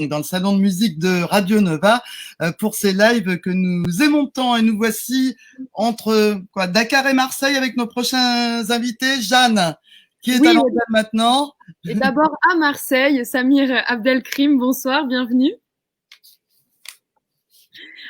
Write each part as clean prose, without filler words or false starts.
dans le salon de musique de Radio Nova pour ces lives que nous aimons tant. Et nous voici entre Dakar et Marseille avec nos prochains invités. Jeanne, qui est à l'antenne maintenant. Et d'abord à Marseille, Samir Abdelkrim, bonsoir, bienvenue.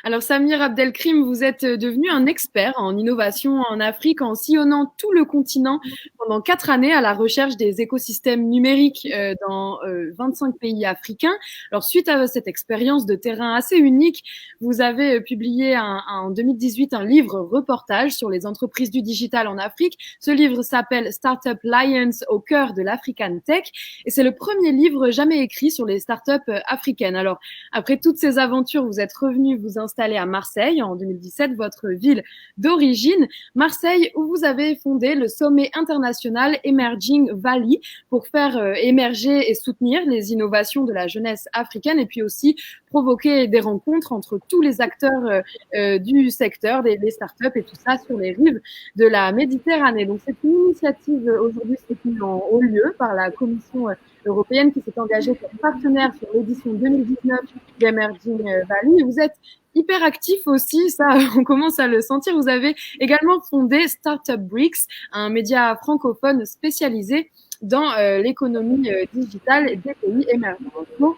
Alors Samir Abdelkrim, vous êtes devenu un expert en innovation en Afrique en sillonnant tout le continent pendant 4 années à la recherche des écosystèmes numériques dans 25 pays africains. Alors suite à cette expérience de terrain assez unique, vous avez publié en 2018 un livre reportage sur les entreprises du digital en Afrique. Ce livre s'appelle Startup Lions au cœur de l'African Tech et c'est le premier livre jamais écrit sur les startups africaines. Alors après toutes ces aventures, vous êtes revenu vous installé à Marseille en 2017, votre ville d'origine. Marseille, où vous avez fondé le sommet international Emerging Valley pour faire émerger et soutenir les innovations de la jeunesse africaine et puis aussi provoquer des rencontres entre tous les acteurs du secteur, des startups et tout ça sur les rives de la Méditerranée. Donc c'est une initiative aujourd'hui soutenue en haut lieu par la Commission européenne qui s'est engagée comme partenaire sur l'édition 2019 d'Emerging Valley. Vous êtes hyper actif aussi, ça on commence à le sentir. Vous avez également fondé Startup Bricks, un média francophone spécialisé dans l'économie digitale des pays émergents. Donc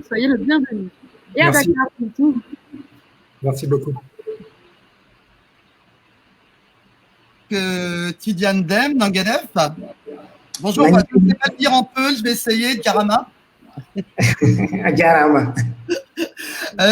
soyez le bienvenu. Et à Dakar, tout. Merci beaucoup. Tidiane Dem, Nanganef. Bonjour, je ne sais pas le dire en Peul, je vais essayer, Garama. Garama.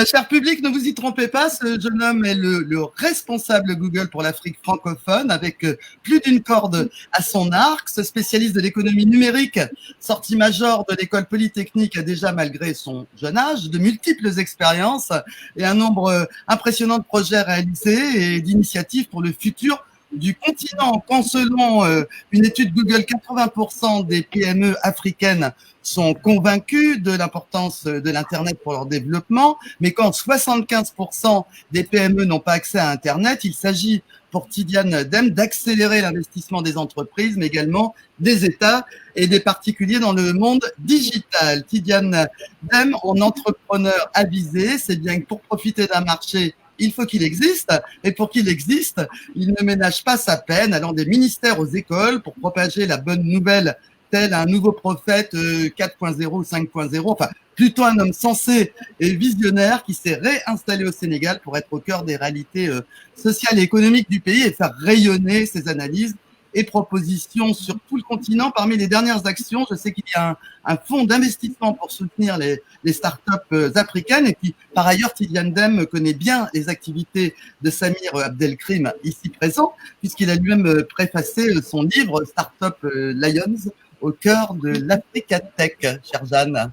Cher public, ne vous y trompez pas, ce jeune homme est le responsable Google pour l'Afrique francophone avec plus d'une corde à son arc. Ce spécialiste de l'économie numérique, sorti major de l'école polytechnique, a déjà, malgré son jeune âge, de multiples expériences et un nombre impressionnant de projets réalisés et d'initiatives pour le futur du continent. Quand selon une étude Google, 80% des PME africaines sont convaincus de l'importance de l'Internet pour leur développement, mais quand 75% des PME n'ont pas accès à Internet, il s'agit pour Tidiane Dem d'accélérer l'investissement des entreprises, mais également des États et des particuliers dans le monde digital. Tidiane Dem, en entrepreneur avisé, c'est bien que pour profiter d'un marché, il faut qu'il existe, et pour qu'il existe, il ne ménage pas sa peine, allant des ministères aux écoles pour propager la bonne nouvelle, tel un nouveau prophète 4.0 ou 5.0, enfin plutôt un homme sensé et visionnaire qui s'est réinstallé au Sénégal pour être au cœur des réalités sociales et économiques du pays et faire rayonner ses analyses et propositions sur tout le continent. Parmi les dernières actions, je sais qu'il y a un fonds d'investissement pour soutenir les startups africaines. Et puis, par ailleurs, Tidiane Dem connaît bien les activités de Samir Abdelkrim, ici présent, puisqu'il a lui-même préfacé son livre Startup Lions au cœur de l'Africa Tech, chère Jeanne.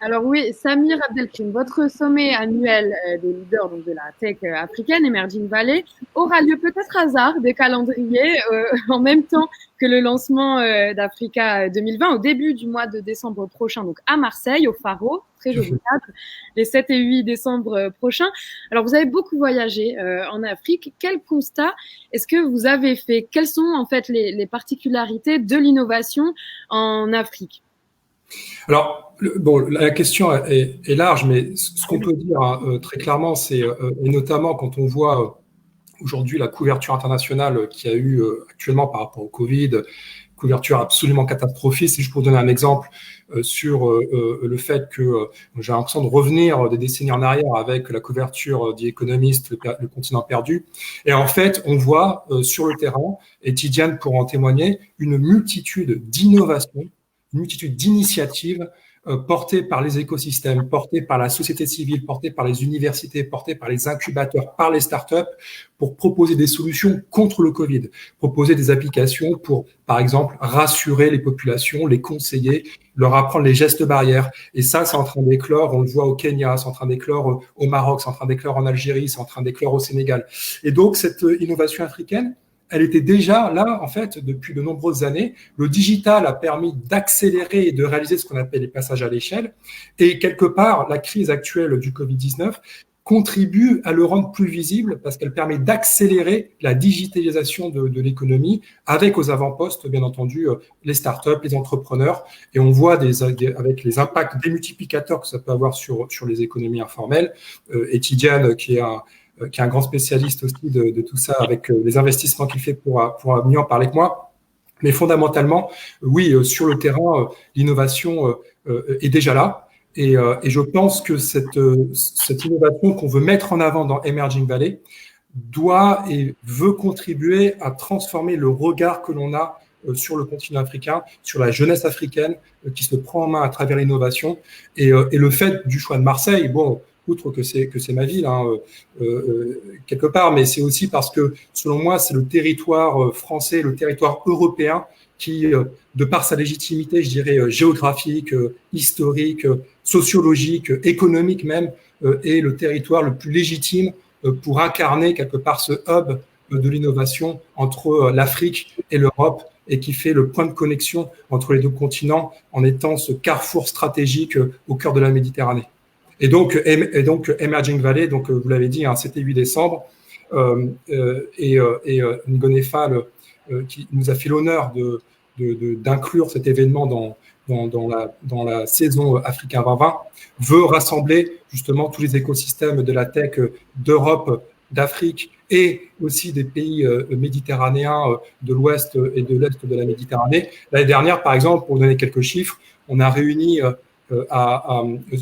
Alors oui, Samir Abdelkrim, votre sommet annuel des leaders donc de la tech africaine, Emerging Valley, aura lieu peut-être hasard des calendriers en même temps que le lancement d'Africa 2020 au début du mois de décembre prochain, donc à Marseille, au Faro, très joli cadre, les 7 et 8 décembre prochains. Alors vous avez beaucoup voyagé en Afrique. Quel constat est-ce que vous avez fait? Quelles sont en fait les particularités de l'innovation en Afrique? Alors, la question est large, mais ce qu'on peut dire très clairement, c'est, et notamment quand on voit aujourd'hui la couverture internationale qu'il y a eu actuellement par rapport au Covid, couverture absolument catastrophique. Si je peux vous donner un exemple sur le fait que j'ai l'impression de revenir des décennies en arrière avec la couverture The Economist, le continent perdu. Et en fait, on voit sur le terrain, et Tidiane pourra en témoigner, une multitude d'innovations, une multitude d'initiatives portées par les écosystèmes, portées par la société civile, portées par les universités, portées par les incubateurs, par les startups, pour proposer des solutions contre le Covid, proposer des applications pour, par exemple, rassurer les populations, les conseiller, leur apprendre les gestes barrières. Et ça, c'est en train d'éclore, on le voit au Kenya, c'est en train d'éclore au Maroc, c'est en train d'éclore en Algérie, c'est en train d'éclore au Sénégal. Et donc, cette innovation africaine, elle était déjà là, en fait, depuis de nombreuses années. Le digital a permis d'accélérer et de réaliser ce qu'on appelle les passages à l'échelle. Et quelque part, la crise actuelle du Covid-19 contribue à le rendre plus visible parce qu'elle permet d'accélérer la digitalisation de l'économie avec aux avant-postes, bien entendu, les startups, les entrepreneurs. Et on voit avec les impacts démultiplicateurs que ça peut avoir sur les économies informelles. Et Tidiane, qui est un grand spécialiste aussi de tout ça, avec les investissements qu'il fait pour mieux en parler que moi. Mais fondamentalement, oui, sur le terrain, l'innovation est déjà là. Et je pense que cette innovation qu'on veut mettre en avant dans Emerging Valley doit et veut contribuer à transformer le regard que l'on a sur le continent africain, sur la jeunesse africaine qui se prend en main à travers l'innovation. Et le fait du choix de Marseille, bon, outre que c'est ma ville, quelque part, mais c'est aussi parce que, selon moi, c'est le territoire français, le territoire européen qui, de par sa légitimité, je dirais, géographique, historique, sociologique, économique même, est le territoire le plus légitime pour incarner quelque part ce hub de l'innovation entre l'Afrique et l'Europe et qui fait le point de connexion entre les deux continents en étant ce carrefour stratégique au cœur de la Méditerranée. Et donc Emerging Valley, donc vous l'avez dit, c'était 8 décembre, et Ngone Fall qui nous a fait l'honneur d'inclure cet événement dans la saison Africain 2020, veut rassembler justement tous les écosystèmes de la tech d'Europe, d'Afrique et aussi des pays méditerranéens de l'ouest et de l'est de la Méditerranée. L'année dernière, par exemple, pour vous donner quelques chiffres, on a réuni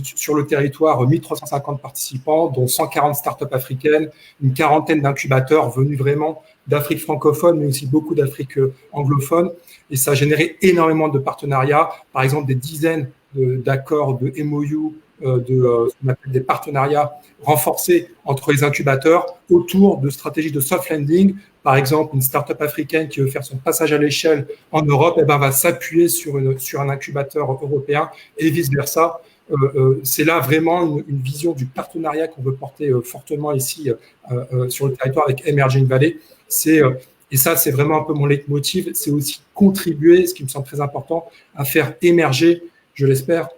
sur le territoire 1350 participants, dont 140 startups africaines, une quarantaine d'incubateurs venus vraiment d'Afrique francophone, mais aussi beaucoup d'Afrique anglophone. Et ça a généré énormément de partenariats, par exemple des dizaines d'accords de MOU, ce qu'on appelle des partenariats renforcés entre les incubateurs autour de stratégies de soft landing. Par exemple, une startup africaine qui veut faire son passage à l'échelle en Europe, va s'appuyer sur un incubateur européen et vice-versa. C'est là vraiment une vision du partenariat qu'on veut porter fortement ici sur le territoire avec Emerging Valley. Et ça, c'est vraiment un peu mon leitmotiv, c'est aussi contribuer, ce qui me semble très important, à faire émerger, je l'espère,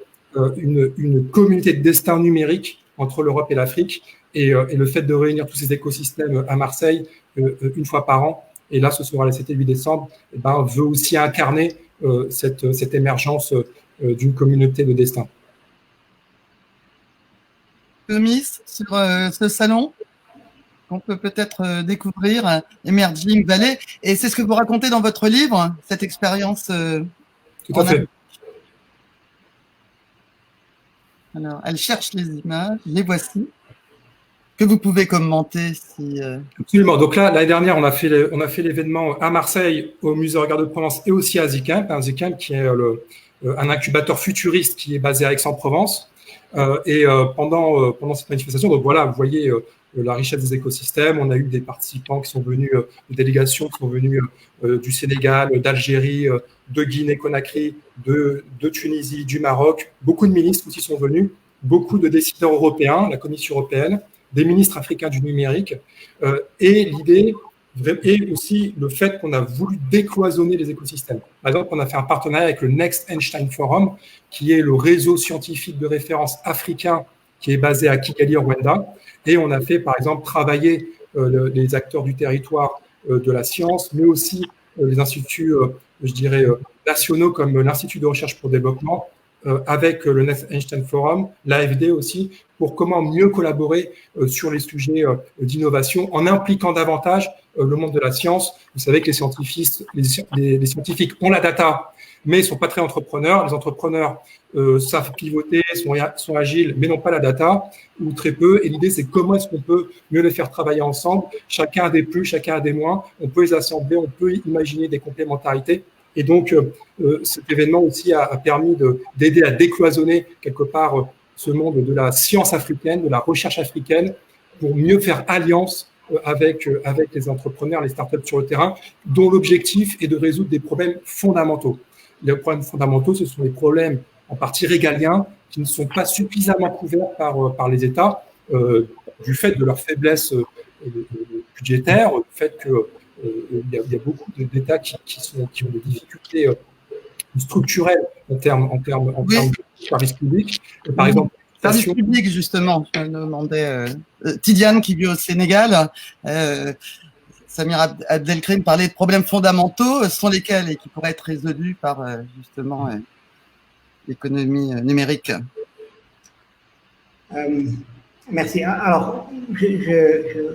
une communauté de destin numérique entre l'Europe et l'Afrique. Et le fait de réunir tous ces écosystèmes à Marseille une fois par an, et là, ce sera le 8 décembre, veut aussi incarner cette émergence d'une communauté de destin. Gomis, sur ce salon qu'on peut peut-être découvrir, Emerging Valley. Et c'est ce que vous racontez dans votre livre, cette expérience. Tout à fait. Alors, elle cherche les images, les voici, que vous pouvez commenter si… Absolument. Donc là, l'année dernière, on a fait l'événement à Marseille, au Musée Regard de Provence et aussi à Zicamp, qui est un incubateur futuriste qui est basé à Aix-en-Provence. Et pendant cette manifestation, donc voilà, vous voyez la richesse des écosystèmes. On a eu des participants qui sont venus, des délégations qui sont venues du Sénégal, d'Algérie, de Guinée-Conakry, de Tunisie, du Maroc. Beaucoup de ministres aussi sont venus, beaucoup de décideurs européens, la Commission européenne, des ministres africains du numérique. Et l'idée, et aussi le fait qu'on a voulu décloisonner les écosystèmes. Par exemple, on a fait un partenariat avec le Next Einstein Forum, qui est le réseau scientifique de référence africain qui est basé à Kigali, au Rwanda. Et on a fait, par exemple, travailler les acteurs du territoire de la science, mais aussi les instituts, je dirais, nationaux comme l'Institut de recherche pour le développement, avec le Next Einstein Forum, l'AFD aussi, pour comment mieux collaborer sur les sujets d'innovation en impliquant davantage le monde de la science. Vous savez que les scientifiques ont la data, mais ne sont pas très entrepreneurs. Les entrepreneurs savent pivoter, sont agiles, mais n'ont pas la data, ou très peu. Et l'idée, c'est comment est-ce qu'on peut mieux les faire travailler ensemble. Chacun a des plus, chacun a des moins. On peut les assembler, on peut imaginer des complémentarités. Et donc, cet événement aussi a permis d'aider à décloisonner quelque part ce monde de la science africaine, de la recherche africaine, pour mieux faire alliance avec les entrepreneurs, les startups sur le terrain, dont l'objectif est de résoudre des problèmes fondamentaux. Les problèmes fondamentaux, ce sont les problèmes en partie régaliens qui ne sont pas suffisamment couverts par les États du fait de leur faiblesse budgétaire, du fait qu'il y a beaucoup d'États qui ont des difficultés structurelles en termes de services publics. Par exemple, Service public, justement, je me demandais. Tidiane, qui vit au Sénégal, Samir Abdelkrim parlait de problèmes fondamentaux, ce sont lesquels et qui pourraient être résolus par, justement, l'économie numérique. Merci. Alors, je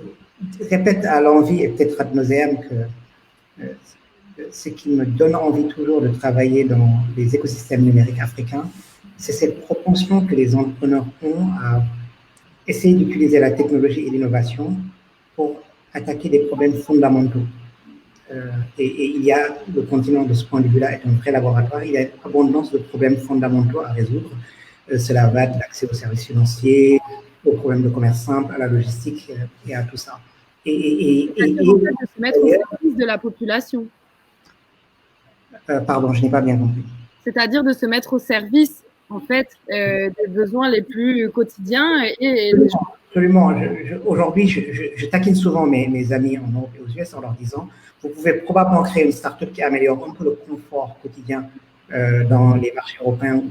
répète à l'envi et peut-être ad nauseam que ce qui me donne envie toujours de travailler dans les écosystèmes numériques africains, c'est cette propension que les entrepreneurs ont à essayer d'utiliser la technologie et l'innovation pour attaquer des problèmes fondamentaux. Et il y a, le continent de ce point de vue-là est un vrai laboratoire, il y a une abondance de problèmes fondamentaux à résoudre. Cela va de l'accès aux services financiers, aux problèmes de commerce simple, à la logistique et à tout ça. Et de se mettre au service de la population. Pardon, je n'ai pas bien compris. C'est-à-dire de se mettre au service, en fait, des besoins les plus quotidiens et Absolument. Aujourd'hui, je taquine souvent mes amis en Europe et aux US en leur disant, vous pouvez probablement créer une start-up qui améliore un peu le confort quotidien dans les marchés européens ou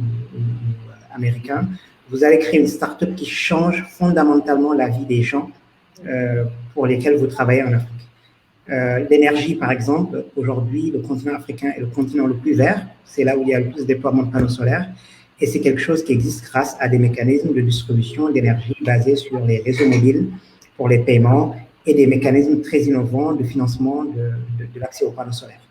américains. Vous allez créer une start-up qui change fondamentalement la vie des gens pour lesquels vous travaillez en Afrique. L'énergie, par exemple, aujourd'hui, le continent africain est le continent le plus vert. C'est là où il y a le plus de déploiement de panneaux solaires. Et c'est quelque chose qui existe grâce à des mécanismes de distribution d'énergie basés sur les réseaux mobiles pour les paiements et des mécanismes très innovants de financement de l'accès aux panneaux solaires.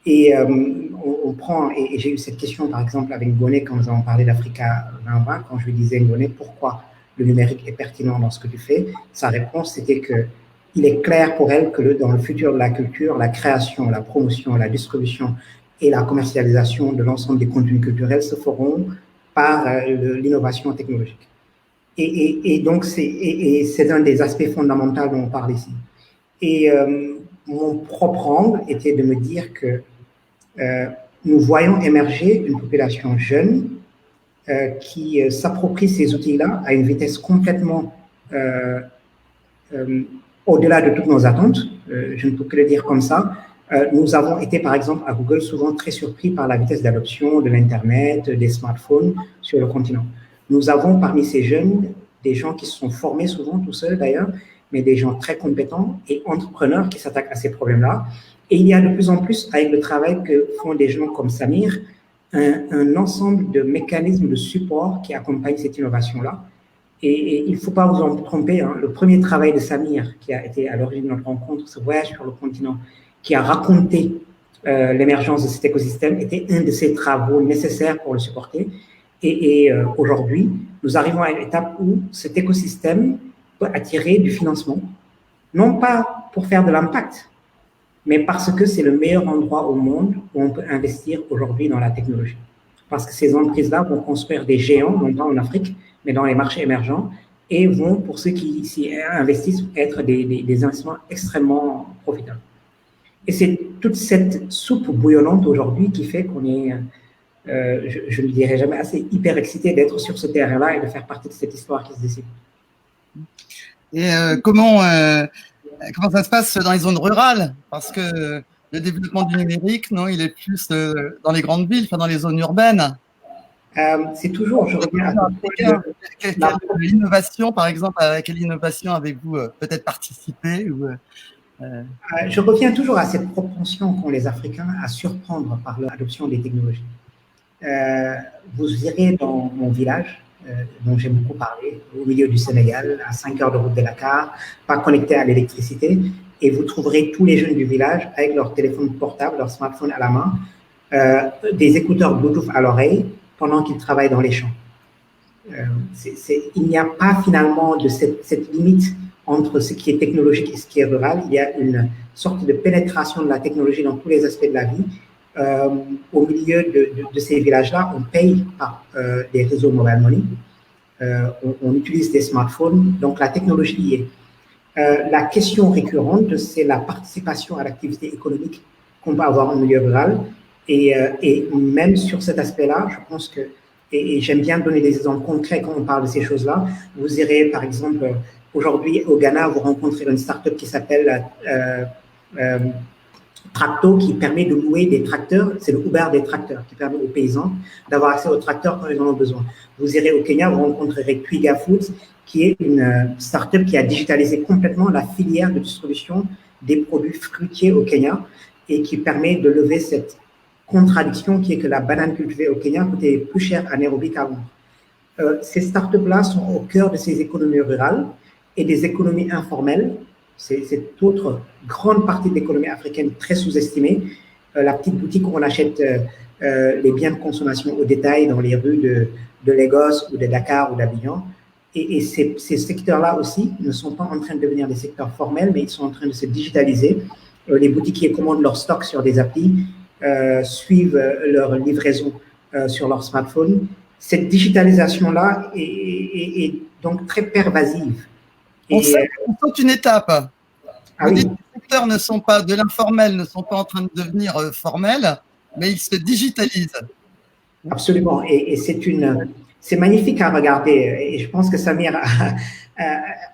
Et on prend, et j'ai eu cette question par exemple avec Ngoné quand nous avons parlé d'Africa 2020, quand je lui disais Ngoné, pourquoi le numérique est pertinent dans ce que tu fais, sa réponse c'était que il est clair pour elle que dans le futur de la culture, la création, la promotion, la distribution et la commercialisation de l'ensemble des contenus culturels se feront par l'innovation technologique. Et donc, c'est un des aspects fondamentaux dont on parle ici. Et mon propre angle était de me dire que nous voyons émerger une population jeune qui s'approprie ces outils-là à une vitesse complètement au-delà de toutes nos attentes. Je ne peux que le dire comme ça. Nous avons été, par exemple, à Google, souvent très surpris par la vitesse d'adoption de l'Internet, des smartphones sur le continent. Nous avons parmi ces jeunes des gens qui se sont formés souvent tout seuls d'ailleurs, mais des gens très compétents et entrepreneurs qui s'attaquent à ces problèmes-là. Et il y a de plus en plus, avec le travail que font des gens comme Samir, un ensemble de mécanismes de support qui accompagnent cette innovation-là. Et il ne faut pas vous en tromper, hein, le premier travail de Samir, qui a été à l'origine de notre rencontre, ce voyage sur le continent, qui a raconté l'émergence de cet écosystème, était un de ces travaux nécessaires pour le supporter. Et aujourd'hui, nous arrivons à une étape où cet écosystème peut attirer du financement, non pas pour faire de l'impact, mais parce que c'est le meilleur endroit au monde où on peut investir aujourd'hui dans la technologie. Parce que ces entreprises-là vont construire des géants, non pas en Afrique, mais dans les marchés émergents, et vont, pour ceux qui s'y investissent, être des investissements extrêmement profitables. Et c'est toute cette soupe bouillonnante aujourd'hui qui fait qu'on est, je ne dirais jamais assez, hyper excité d'être sur ce terrain-là et de faire partie de cette histoire qui se dessine. Et comment ça se passe dans les zones rurales? Parce que le développement du numérique, non, il est plus dans les grandes villes, enfin dans les zones urbaines. C'est toujours, je reviens à l'innovation, par exemple, à quelle innovation avez-vous peut-être participé ou, Je reviens toujours à cette propension qu'ont les Africains à surprendre par l'adoption des technologies. Vous irez dans mon village, dont j'ai beaucoup parlé, au milieu du Sénégal, à 5 heures de route de Dakar, pas connecté à l'électricité, et vous trouverez tous les jeunes du village avec leur téléphone portable, leur smartphone à la main, des écouteurs Bluetooth à l'oreille, pendant qu'ils travaillent dans les champs. Il n'y a pas finalement de cette limite entre ce qui est technologique et ce qui est rural. Il y a une sorte de pénétration de la technologie dans tous les aspects de la vie. Au milieu de ces villages-là, on paye par des réseaux mobile money. On utilise des smartphones, donc la technologie y est. La question récurrente, c'est la participation à l'activité économique qu'on peut avoir en milieu rural. Et même sur cet aspect-là, je pense que, et j'aime bien donner des exemples concrets quand on parle de ces choses-là. Vous irez, par exemple, aujourd'hui au Ghana, vous rencontrez une start-up qui s'appelle Tracto qui permet de louer des tracteurs, c'est le Uber des tracteurs, qui permet aux paysans d'avoir accès aux tracteurs quand ils en ont besoin. Vous irez au Kenya, vous rencontrerez Twiga Foods, qui est une start-up qui a digitalisé complètement la filière de distribution des produits fruitiers au Kenya et qui permet de lever cette contradiction qui est que la banane cultivée au Kenya coûtait plus cher à Nairobi qu'avant. Ces start-up-là sont au cœur de ces économies rurales et des économies informelles. C'est cette autre grande partie de l'économie africaine très sous-estimée. La petite boutique où on achète les biens de consommation au détail dans les rues de Lagos ou de Dakar ou d'Abidjan. Et ces secteurs-là aussi ne sont pas en train de devenir des secteurs formels, mais ils sont en train de se digitaliser. Les boutiquiers commandent leur stock sur des applis, suivent leur livraison sur leur smartphone. Cette digitalisation-là est donc très pervasive. On sait qu'on saute une étape. Ah oui. Les secteurs ne sont pas de l'informel, ne sont pas en train de devenir formels, mais ils se digitalisent. Absolument. Et c'est magnifique à regarder. Et je pense que Samir,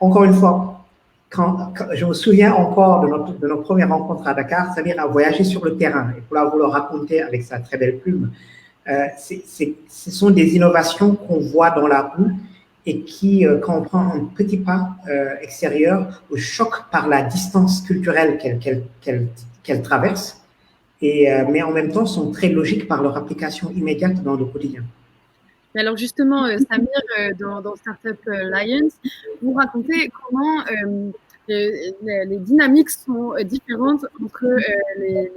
encore une fois, quand je me souviens encore de nos premières rencontres à Dakar, Samir a voyagé sur le terrain. Et pour vous le raconter avec sa très belle plume, ce sont des innovations qu'on voit dans la rue et qui, quand on prend un petit pas extérieur, choquent par la distance culturelle qu'elle traverse, mais en même temps sont très logiques par leur application immédiate dans le quotidien. Alors justement, Samir, dans Startup Alliance, vous racontez comment les dynamiques sont différentes entre les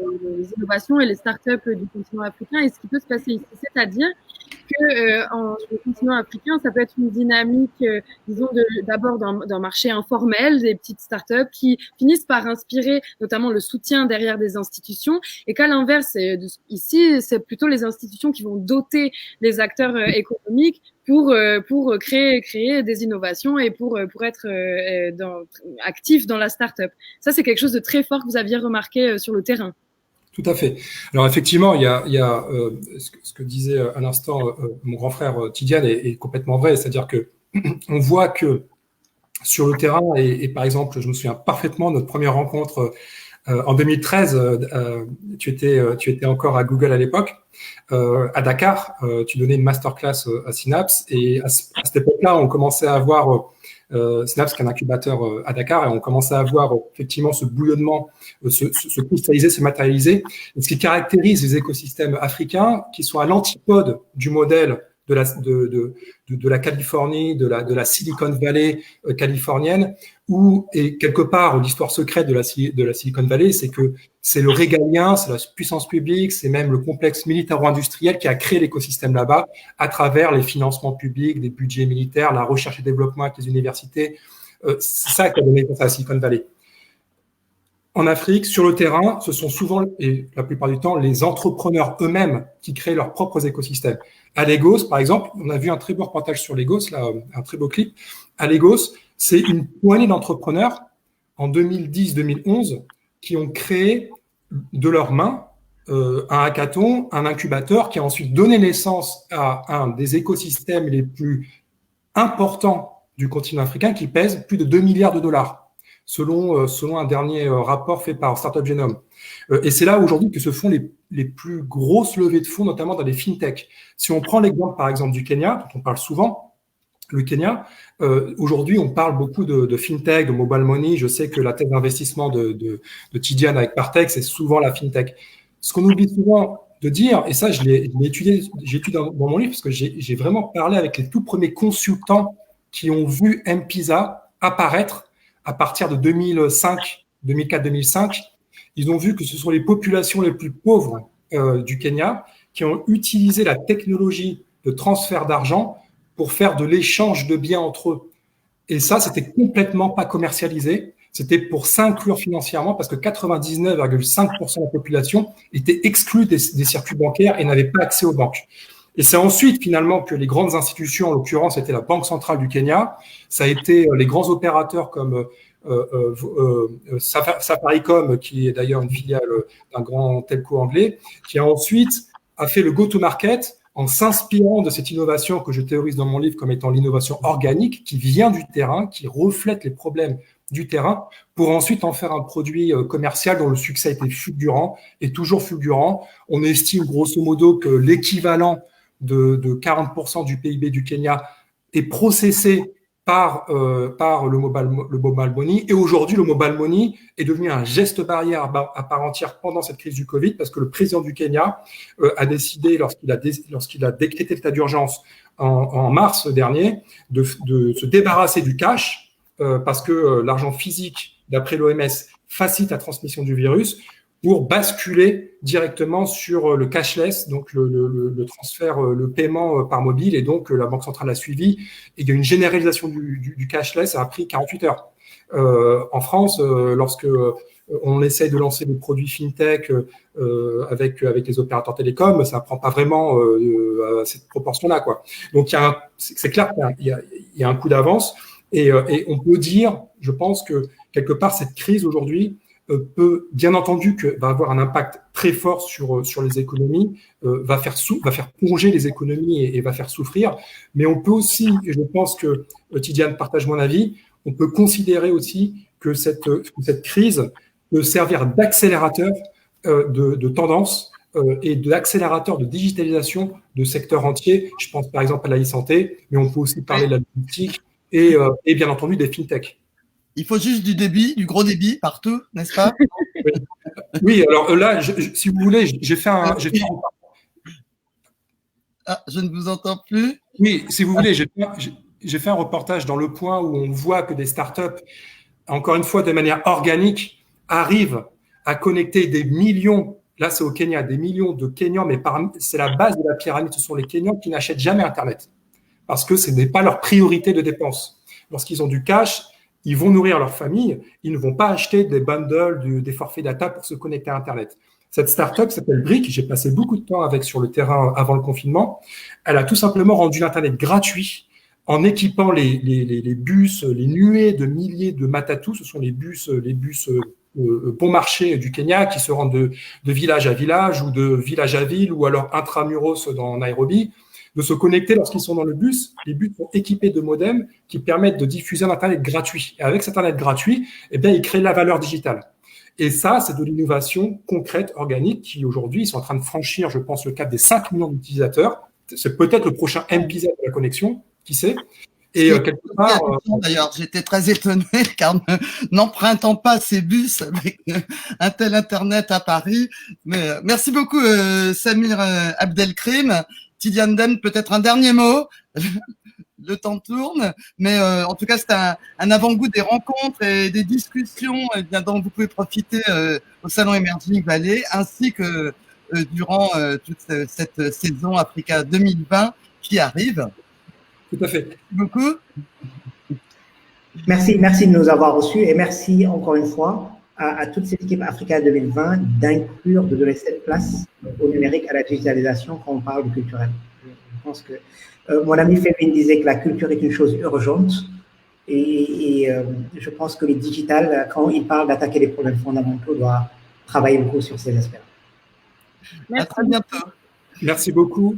innovations et les startups du continent africain et ce qui peut se passer ici. C'est-à-dire que sur le continent africain, ça peut être une dynamique, disons, d'abord d'un marché informel, des petites startups qui finissent par inspirer notamment le soutien derrière des institutions, et qu'à l'inverse, ici, c'est plutôt les institutions qui vont doter les acteurs économiques pour créer des innovations et pour être actif dans la start-up. Ça, c'est quelque chose de très fort que vous aviez remarqué sur le terrain. Tout à fait. Alors effectivement, il y a ce que disait à l'instant mon grand frère Tidiane est complètement vrai, c'est-à-dire que on voit que sur le terrain et par exemple, je me souviens parfaitement de notre première rencontre en 2013. Tu étais encore à Google à l'époque, à Dakar. Tu donnais une masterclass à Synapse et à cette époque-là, on commençait à avoir Synapse, qui est un incubateur à Dakar, et on commençait à voir effectivement ce bouillonnement se cristalliser, se matérialiser. Et ce qui caractérise les écosystèmes africains, qui sont à l'antipode du modèle de la Californie, de la Silicon Valley californienne, et quelque part l'histoire secrète de la Silicon Valley, c'est que c'est le régalien, c'est la puissance publique, c'est même le complexe militaro-industriel qui a créé l'écosystème là-bas à travers les financements publics, des budgets militaires, la recherche et développement avec les universités. C'est ça qui a donné naissance à la Silicon Valley. En Afrique, sur le terrain, ce sont souvent, et la plupart du temps, les entrepreneurs eux-mêmes qui créent leurs propres écosystèmes. À Lagos, par exemple, on a vu un très beau reportage sur Lagos, là, un très beau clip. À Lagos, c'est une poignée d'entrepreneurs en 2010-2011 qui ont créé de leurs mains un hackathon, un incubateur qui a ensuite donné naissance à un des écosystèmes les plus importants du continent africain qui pèse plus de 2 milliards de dollars. Selon un dernier rapport fait par Startup Genome. Et c'est là aujourd'hui que se font les plus grosses levées de fonds, notamment dans les fintech. Si on prend l'exemple, par exemple, du Kenya, dont on parle souvent, le Kenya, aujourd'hui, on parle beaucoup de fintech, de mobile money. Je sais que la thèse d'investissement de Tidiane avec Partech, c'est souvent la fintech. Ce qu'on oublie souvent de dire, et ça, j'ai étudié dans mon livre, parce que j'ai vraiment parlé avec les tout premiers consultants qui ont vu M-Pesa apparaître à partir de 2004-2005, ils ont vu que ce sont les populations les plus pauvres du Kenya qui ont utilisé la technologie de transfert d'argent pour faire de l'échange de biens entre eux. Et ça, c'était complètement pas commercialisé. C'était pour s'inclure financièrement parce que 99,5% de la population était exclue des circuits bancaires et n'avait pas accès aux banques. Et c'est ensuite, finalement, que les grandes institutions, en l'occurrence, c'était la Banque centrale du Kenya, ça a été les grands opérateurs comme Safaricom, qui est d'ailleurs une filiale d'un grand telco anglais, qui a ensuite fait le go-to-market en s'inspirant de cette innovation que je théorise dans mon livre comme étant l'innovation organique, qui vient du terrain, qui reflète les problèmes du terrain pour ensuite en faire un produit commercial dont le succès a été fulgurant et toujours fulgurant. On estime grosso modo que l'équivalent de 40% du PIB du Kenya est processé par le mobile money. Et aujourd'hui, le mobile money est devenu un geste barrière à part entière pendant cette crise du Covid, parce que le président du Kenya a décidé, lorsqu'il a décrété l'état d'urgence en mars dernier, de se débarrasser du cash, parce que l'argent physique, d'après l'OMS, facilite la transmission du virus, pour basculer directement sur le cashless, donc le transfert, le paiement par mobile, et donc la Banque centrale a suivi. Et il y a une généralisation du cashless, ça a pris 48 heures. En France, lorsque on essaye de lancer des produits fintech avec les opérateurs télécoms, ça ne prend pas vraiment cette proportion-là, quoi. Donc c'est clair qu'il y a un coup d'avance, et on peut dire, je pense que quelque part cette crise aujourd'hui peut, bien entendu, va avoir un impact très fort sur les économies, va faire plonger les économies et va faire souffrir. Mais on peut aussi, et je pense que Tidiane partage mon avis, on peut considérer aussi que cette crise peut servir d'accélérateur de tendance et d'accélérateur de digitalisation de secteurs entiers. Je pense par exemple à la e-santé, mais on peut aussi parler de la logistique et bien entendu des fintechs. Il faut juste du débit, du gros débit partout, n'est-ce pas? Oui, alors là, si vous voulez, j'ai fait un... Ah, je ne vous entends plus. Oui, si vous voulez, j'ai fait un reportage dans Le Point où on voit que des startups, encore une fois de manière organique, arrivent à connecter des millions, là c'est au Kenya, des millions de Kenyans, mais c'est la base de la pyramide, ce sont les Kenyans qui n'achètent jamais Internet, parce que ce n'est pas leur priorité de dépense. Lorsqu'ils ont du cash, ils vont nourrir leur famille, ils ne vont pas acheter des bundles, des forfaits data pour se connecter à Internet. Cette startup s'appelle Brick, j'ai passé beaucoup de temps avec sur le terrain avant le confinement. Elle a tout simplement rendu l'Internet gratuit en équipant les bus, les nuées de milliers de Matatu, ce sont les bus bon marché du Kenya qui se rendent de village à village ou de village à ville ou alors intramuros dans Nairobi, de se connecter lorsqu'ils sont dans le bus. Les bus sont équipés de modems qui permettent de diffuser un Internet gratuit. Et avec cet Internet gratuit, eh bien, ils créent la valeur digitale. Et ça, c'est de l'innovation concrète, organique, qui aujourd'hui, ils sont en train de franchir, je pense, le cap des 5 millions d'utilisateurs. C'est peut-être le prochain MPZ de la connexion, qui sait. Et quelque part... D'ailleurs, j'étais très étonné, car n'empruntant pas ces bus avec un tel Internet à Paris. Mais merci beaucoup, Samir Abdelkrim. Tidiane Demme, peut-être un dernier mot. Le temps tourne, mais en tout cas, c'est un avant-goût des rencontres et des discussions dont vous pouvez profiter au Salon Emerging Valley, ainsi que durant toute cette saison Africa 2020 qui arrive. Tout à fait. Merci beaucoup. Merci de nous avoir reçus et merci encore une fois à toute cette équipe Africa 2020 d'inclure, de donner cette place au numérique, à la digitalisation quand on parle du culturel. Je pense que mon ami Fébine disait que la culture est une chose urgente et je pense que les digital, quand il parle d'attaquer les problèmes fondamentaux, doit travailler beaucoup sur ces aspects. À très bientôt. Merci beaucoup.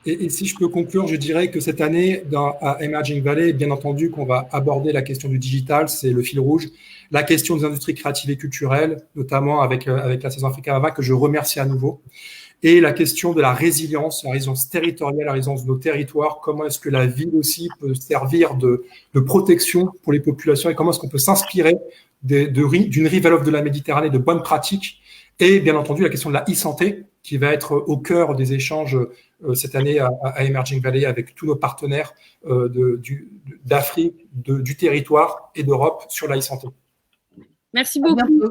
Et si je peux conclure, je dirais que cette année, à Emerging Valley, bien entendu qu'on va aborder la question du digital, c'est le fil rouge. La question des industries créatives et culturelles, notamment avec la saison Africa 2020, que je remercie à nouveau. Et la question de la résilience territoriale, la résilience de nos territoires. Comment est-ce que la ville aussi peut servir de protection pour les populations et comment est-ce qu'on peut s'inspirer d'une rive à l'autre de la Méditerranée, de bonnes pratiques. Et bien entendu, la question de la e-santé, qui va être au cœur des échanges cette année à Emerging Valley avec tous nos partenaires d'Afrique, du territoire et d'Europe sur la e-santé. Merci beaucoup.